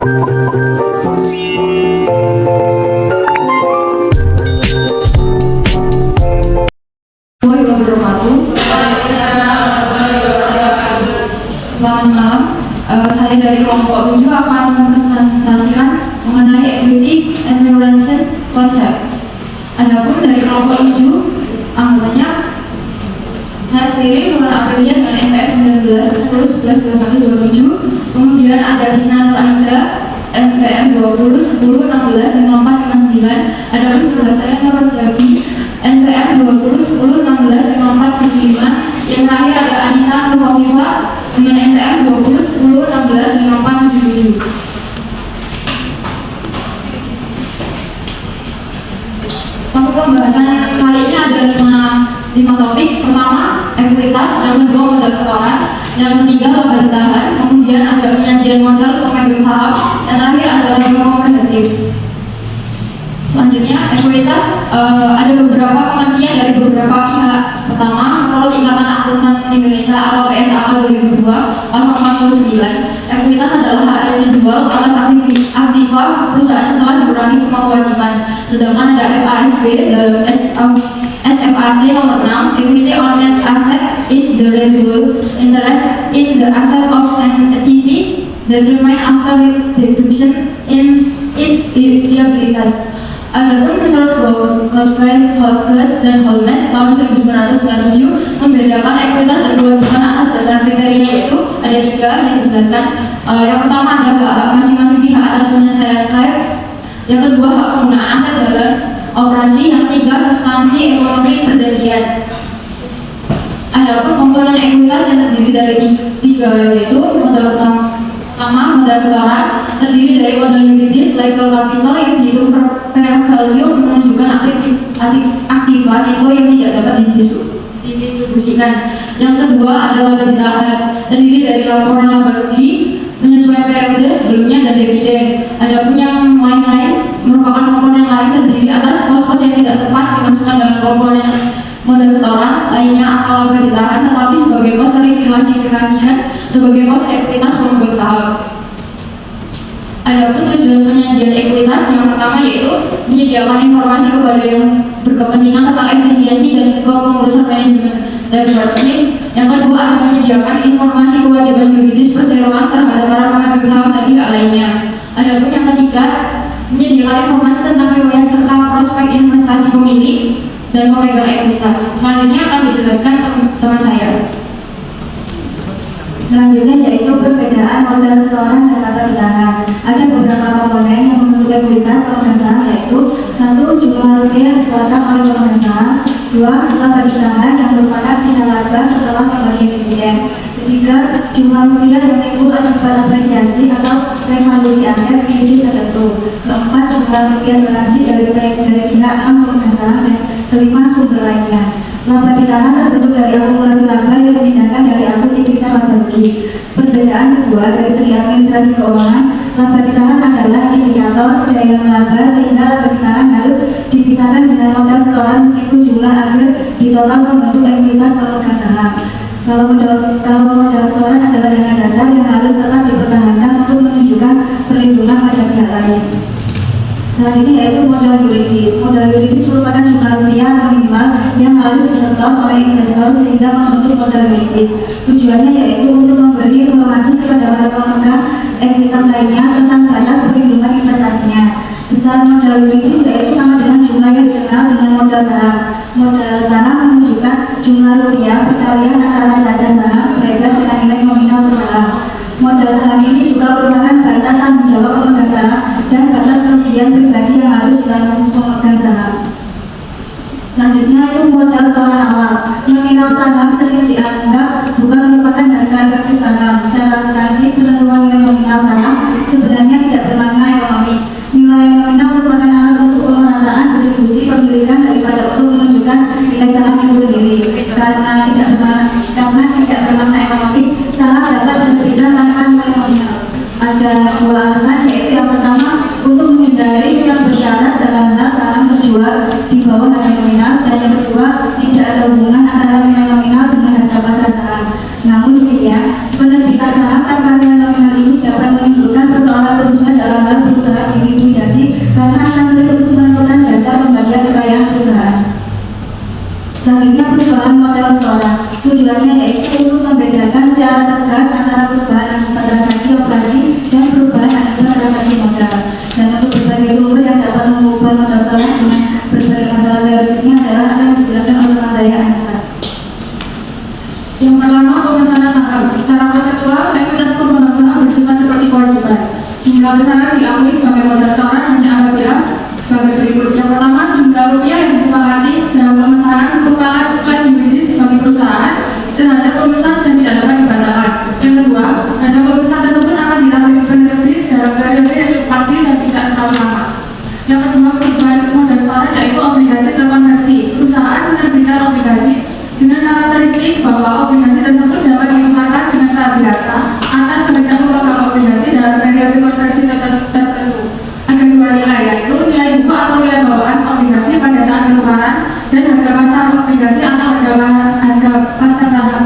Selamat malam, saya dari kelompok 7 akan mempresentasikan mengenai equity and relation concept. Adapun dari kelompok 7 anggotanya saya sendiri bulan Aprilia dengan NPM 19 10 11 21 27, kemudian ada Risna Nur Anida NPM 20 10 16 54 59, adapun sebelah saya Nur Rozaki NPM 20 10 16 54 75, yang terakhir ada Anita Nur Wafifa dengan NPM 20 10 16 54 77. Untuk pembahasan kali ini ada 5 topik. Pertama, ekuitas, yang kedua modal setoran, yang ketiga laba ditahan, kemudian ada penyajian modal pemegang saham, yang terakhir adalah laba komprehensif. Selanjutnya, ekuitas ada beberapa pengertian dari beberapa pihak. Pertama, menurut Ikatan Akuntan Indonesia atau PSAK 2002 pasal 49, ekuitas adalah hak residual atas aktiva perusahaan setelah dikurangi semua kewajiban. Sedangkan ada FASB dalam SFAC nomor 6, equity on net asset is the residual interest in the asset of an entity that remain after deduction in its liabilities. Adapun menurut Godfrey Hodges dan Holmes tahun 1997 membedakan ekuitas dan kewajiban atas dasar kriteria, yaitu ada 3 yang dijelaskan. Yang pertama adalah hak masing-masing pihak atas penyelesaian klaim, yang kedua hak penggunaan aset dalam operasi, yang ketiga substansi ekonomi perjanjian. Adapun komponen ekuitas yang terdiri dari 3, yaitu modal pertama modal setoran, terdiri dari modal yuridis legal capital yang dihitung per value menunjukkan aktiva itu yang tidak dapat didistribusikan. Yang kedua adalah laba ditahan, terdiri dari laporan laba rugi menyesuaikan periode sebelumnya dan dividen. Adapun yang lain-lain merupakan komponen lain terdiri atas pos-pos yang tidak tepat dimasukkan dalam komponen modal setoran lainnya atau laba ditahan, tetapi sebagai pos sering diklasifikasikan sebagai pos ekuitas pemegang saham. Adapun tujuan penyajian ekuitas yang pertama yaitu menyediakan informasi kepada yang berkepentingan tentang efisiensi dan kepengurusan manajemen dan rekening. Yang kedua adalah menyediakan informasi kewajiban yuridis perseroan terhadap para pemegang saham dan pihak lainnya. Adapun yang ketiga menyediakan informasi tentang riwayat serta prospek investasi pemilik dan pemegang ekuitas. Selanjutnya akan dijelaskan teman saya. Selanjutnya yaitu perbedaan modal setoran dan laba ditahan. Ada beberapa komponen yang membentuk ekuitas pemegang saham, yaitu 1. Jumlah rupiah yang disetorkan oleh pemegang saham, 2. Laba ditahan yang merupakan sisa laba setelah pembagian dividen, 3. Jumlah rupiah yang timbul akibat apresiasi atau revaluasi aset di sisi tertentu, 4. Jumlah rupiah donasi dari pihak pemegang saham, dan 5. Sumber lainnya. Laba ditahan terbentuk dari akumulasi laba yang dipindahkan dari akun indikasi laba rugi. Perbedaan kedua dari segi administrasi keuangan, laba ditahan adalah indikator daya laba sehingga laba ditahan harus dipisahkan dengan modal setoran meskipun jumlah akhir di total membentuk ekuitas pemegang saham. Kalau modal setoran adalah dana dasar yang harus tetap dipertahankan untuk menunjukkan perlindungan pada pihak lain. Selanjutnya yaitu modal yuridis. Modal yuridis merupakan jumlah rupiah atau minimal yang harus disetor oleh investor sehingga membentuk modal yuridis. Tujuannya yaitu untuk memberi informasi kepada para pemegang ekuitas lainnya tentang batas perlindungan investasinya. Besar modal yuridis yaitu sama dengan jumlah yang dikenal dengan modal saham. Modal saham menunjukkan jumlah rupiah perkalian antara harga saham beredar dengan nilai nominal saham. Modal saham ini juga merupakan batas tanggung jawab pemegang saham dan batas kerugian pribadi yang harus ditanggung pemegang saham. Selanjutnya itu modal setoran awal. Nominal saham sering dianggap bukan merupakan harga efektif saham. Secara aplikasi, penentuan nilai nominal saham sebenarnya tidak bermakna ekonomi. Nilai nominal merupakan alat untuk pemerataan distribusi pemilikan daripada untuk menunjukkan nilai saham itu sendiri. Karena tidak bermakna ekonomi, saham dapat terbitkan tanpa nilai nominal. Ada 2 alasan, yaitu yang pertama untuk menghindari yang bersyarat dalam hal saham terjual di bawah harga nominal, dan yang kedua tidak ada hubungan antara nilai nominal dengan harga pasar saham. Namun demikian, penerbitan saham tanpa nilai nominal ini dapat menimbulkan persoalan seseorang dalam hal perusahaan dilikuidasi karena akan sulit untuk menentukan dasar pembagian kekayaan perusahaan. Selanjutnya, perubahan modal setoran. Tujuannya yaitu untuk membedakan secara tegas antara perubahan akibat transaksi operasi dan perubahan akibat transaksi modal. Dan untuk berbagai sumber yang dapat mengubah modal setoran dengan berbagai masalah teoretisnya adalah akan dijelaskan oleh Mas Zaya Anwar. Yang pertama, pemesanan saham. Secara konseptual, ekuitas pemegang saham bersifat seperti kewajiban. Jumlah besaran diakui sebagai modal setoran hanya apabila sebagai berikut. Yang pertama, jumlah rupiah yang disepakati dalam pemesanan merupakan klaim yuridis bagi perusahaan terhadap pemesan dan tidak dapat dibatalkan. Yang kedua, dana pemesan tersebut akan ditagih penerbit dalam periode yang cukup pasti dan tidak terlalu lama. Yang kedua, perubahan modal setoran yaitu obligasi terkonversi. Perusahaan menerbitkan obligasi dengan karakteristik bahwa obligasi tersebut dapat ditukarkan dengan cara biasa atas kehendak pemegang obligasi dalam periode konversi tertentu. Ada dua nilai, yaitu nilai buku atau nilai bawaan obligasi pada saat penukaran dan harga pasar obligasi atau harga pasar saham.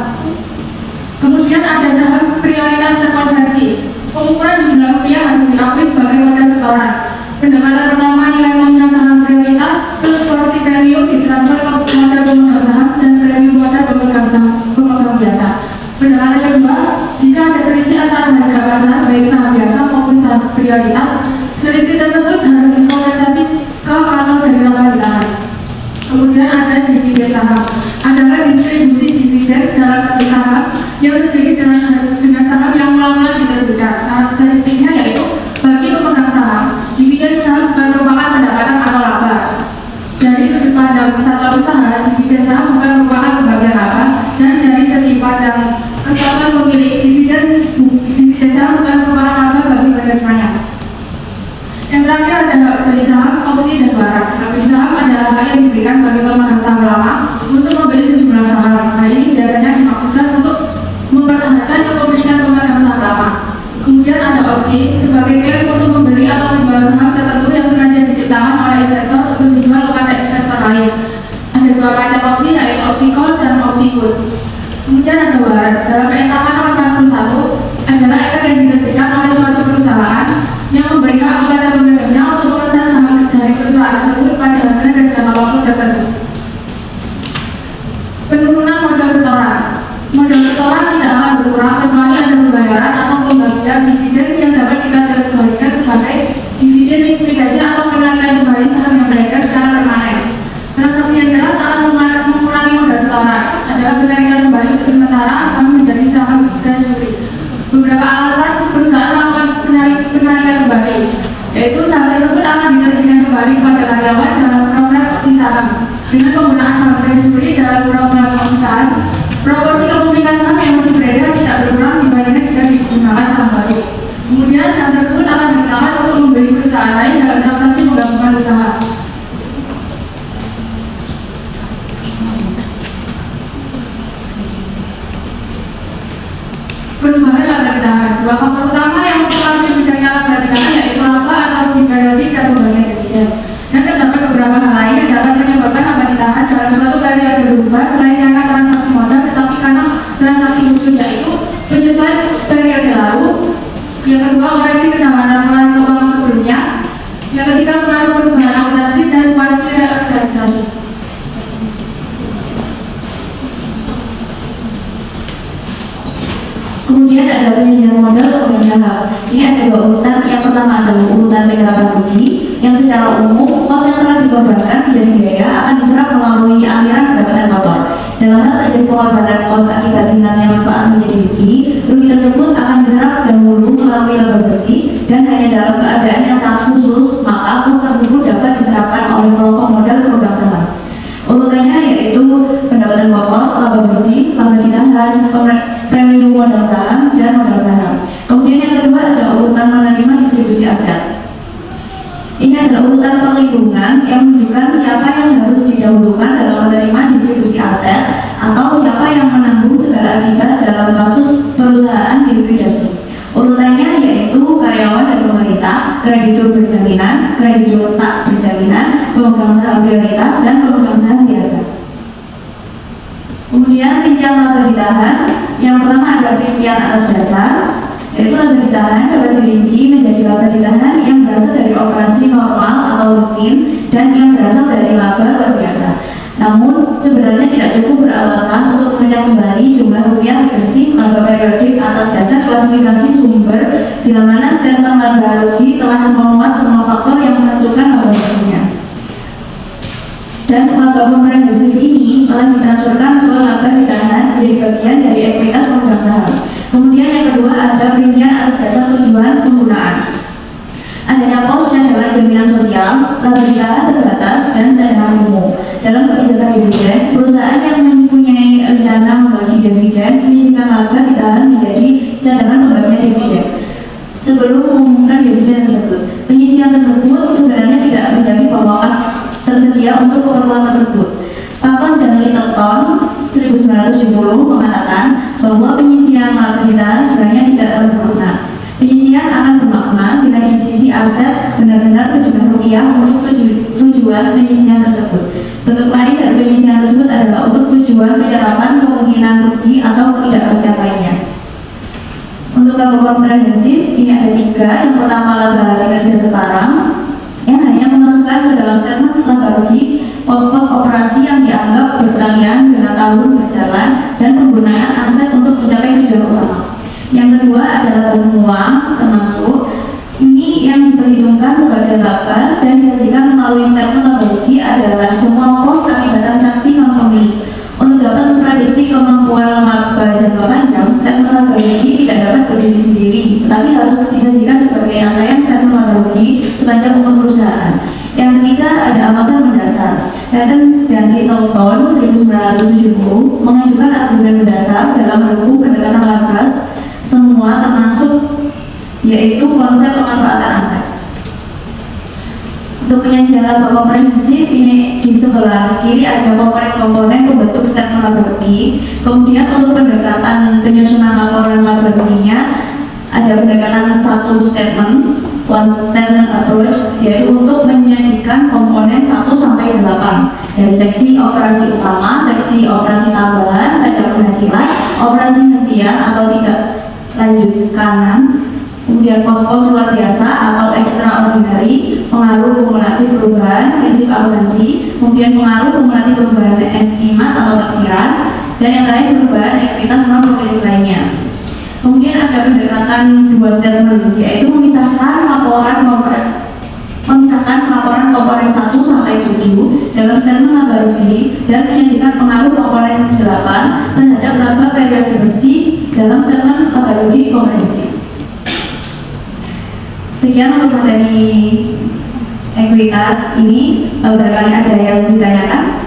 Kemudian ada saham prioritas terkonversi. Pengukuran jumlah rupiah harus diakui sebagai modal setoran. Pendekatan pertama, nilai nominal saham prioritas plus porsi premium ditransfer ke modal pemegang saham dan premium modal pemegang biasa. Pendekatan kedua, jika ada selisih antara harga pasar baik saham biasa maupun saham prioritas, selisih tersebut harus dikompensasi ke kantong dari laba ditahan. Kemudian ada dividen saham, adalah distribusi dividen dalam bentuk saham yang sejenis dengan saham yang mula-mula diterbitkan. Karakteristiknya yaitu bagi pemegang saham, dividen saham bukan merupakan pendapatan atau laba. Dari sudut pandang kesatuan usaha, dividen saham bukan merupakan pembagian laba, dan dari segi pandang kesatuan pemilik, dividen saham bukan merupakan laba bagi penerimanya. Yang terakhir ada hak beli saham, opsi, dan barang. Hak beli saham adalah hak yang diberikan bagi pemegang saham lama untuk membeli sejumlah saham. Hal ini biasanya dimaksudkan untuk mempertahankan kepemilikan pemegang saham lama. Kemudian ada opsi sebagai klaim untuk membeli atau menjual saham tertentu yang sengaja diciptakan oleh investor untuk dijual kepada investor lain. Ada dua macam opsi, yaitu opsi call dan opsi put. Kemudian ada warrant. Dalam PSAK nomor 41 adalah efek yang diterbitkan oleh suatu perusahaan yang memberi hak kepada pemegangnya untuk memesan saham dari perusahaan tersebut pada harga dan jangka waktu tertentu. Penurunan modal setoran. Modal setoran tidak akan berkurang kecuali ada pembayaran atau pembagian dividen yang dapat dikategorikan sebagai dividen likuidasi atau penarikan kembali saham yang beredar secara permanen. Transaksi yang jelas akan mengurangi modal setoran adalah penarikan kembali untuk sementara saham menjadi saham treasury. Beberapa alasan perusahaan melakukan penarikan kembali, yaitu saham tersebut akan diterbitkan kembali kepada karyawan dalam program opsi saham. Dengan penggunaan saham treasury dalam program opsi saham, proporsi kepemilikan saham yang masih beredar tidak berkurang dibandingkan jika digunakan saham baru. Kemudian saham tersebut akan digunakan untuk membeli perusahaan lain dalam transaksi penggabungan usaha. Perubahan laba ditahan. Dua faktor utama yang mempengaruhi besarnya laba ditahan yaitu laba atau rugi periodik dan pembagian dividen. Dan terdapat beberapa hal lain yang dapat menyebabkan laba ditahan dalam suatu periode berubah selain karena transaksi modal, tetapi karena transaksi khusus, yaitu penyesuaian periode lalu. Yang kedua, koreksi kesalahan laporan keuangan sebelumnya. Yang ketiga, pengaruh perubahan akuntansi dan kuasi reorganisasi. Kemudian ada penyajian modal ke pemilihan saham. Ini ada dua urutan. Yang pertama adalah urutan penyerapan rugi, yang secara umum kos yang telah dikorbankan menjadi biaya akan diserap melalui aliran pendapatan kotor. Dalam hal terjadi pengorbanan kos akibat hilangnya manfaat menjadi rugi, rugi tersebut akan diserap dahulu melalui laba bersih dan hanya dalam keadaan yang sangat khusus maka kos tersebut dapat diserapkan oleh kelompok modal pemegang saham. Urutannya yaitu pendapatan kotor, laba bersih, laba ditahan, premium modal saham, dan modal saham. Kemudian yang kedua adalah urutan menerima distribusi aset. Ini adalah urutan perlindungan yang menunjukkan siapa yang harus didahulukan dalam menerima distribusi aset atau siapa yang menanggung segala akibat dalam kasus perusahaan dilikuidasi. Urutannya yaitu karyawan dan pemerintah, kreditur berjaminan, kreditur tak berjaminan, pemegang saham prioritas, dan pemegang saham biasa. Kemudian rincian laba ditahan. Yang pertama ada rincian atas dasar, yaitu laba ditahan dapat dirinci menjadi laba ditahan yang berasal dari operasi normal atau rutin dan yang berasal dari laba luar biasa. Namun sebenarnya tidak cukup beralasan untuk mengecek kembali jumlah rupiah bersih laba periodik atas dasar klasifikasi sumber bila mana statement laba rugi telah memuat semua faktor yang menentukan laba bersihnya. Dan laba komprehensif ini telah ditransferkan ke laba ditahan menjadi bagian dari ekuitas pemegang saham. Kemudian yang kedua ada perincian atas dasar tujuan penggunaan. Adanya pos cadangan jaminan sosial, laba ditahan terbatas, dan cadangan umum. Dalam kebijakan dividen, perusahaan yang mempunyai rencana membagi dividen menyisihkan laba ditahan menjadi cadangan pembagian dividen. Sebelum mengumumkan dividen tersebut, penyisihan tersebut sebenarnya tidak menjamin bahwa kas tersedia untuk keperluan tersebut. Patton dan Littleton 1970 mengatakan bahwa penyisihan laba ditahan sebenarnya tidak terlalu bermakna. Penyisihan akan bermakna bila di sisi aset benar-benar sejumlah rupiah untuk tujuan penyisihan tersebut. Bentuk lain dari penyisihan tersebut adalah untuk tujuan penyerapan kemungkinan rugi atau ketidakpastian lainnya. Untuk laba komprehensif ini ada 3. Yang pertama laba kinerja sekarang yang hanya memasukkan ke dalam statement laba rugi pos-pos operasi yang dianggap berkalian dengan tahun berjalan dan penggunaan aset untuk mencapai tujuan utama. Yang kedua adalah semua termasuk ini yang diperhitungkan sebagai laba dan disajikan melalui statement laba rugi adalah semua pos akibat transaksi non pemilik. Untuk dapat memprediksi kemampuan laba jangka panjang, statement laba rugi tidak dapat berdiri sendiri, tetapi harus disajikan sebagai rangkaian statement laba rugi sepanjang umur perusahaan. Yang ketiga ada alasan mendasar. Patton dan Littleton 1970 mengajukan argumen mendasar dalam mendukung pendekatan Labras semua termasuk yaitu konsep pemanfaatan aset. Untuk penyajian laba komprehensif ini di sebelah kiri ada komponen-komponen pembentuk statement laba rugi. Kemudian untuk pendekatan penyusunan laporan laba ruginya ada pendekatan satu statement, one statement approach, yaitu untuk menyajikan komponen 1 sampai 8 dari seksi operasi utama, seksi operasi tambahan, pajak penghasilan, operasi hentian atau tidak lanjut kanan, kemudian pos-pos luar biasa atau extraordinary, pengaruh kumulatif perubahan, prinsip akuntansi, kemudian pengaruh kumulatif perubahan estimat atau taksiran, dan yang terakhir perubahan ekuitas non pemilik lainnya. Kemudian ada pendekatan 2 statement, yaitu memisahkan laporan komponen 1 sampai 7 dalam statement laba rugi dan menyajikan pengaruh komponen 8 terhadap laba periode bersih dalam statement laba rugi komprehensif. Sekian untuk materi ekuitas ini, barangkali ada yang ditanyakan.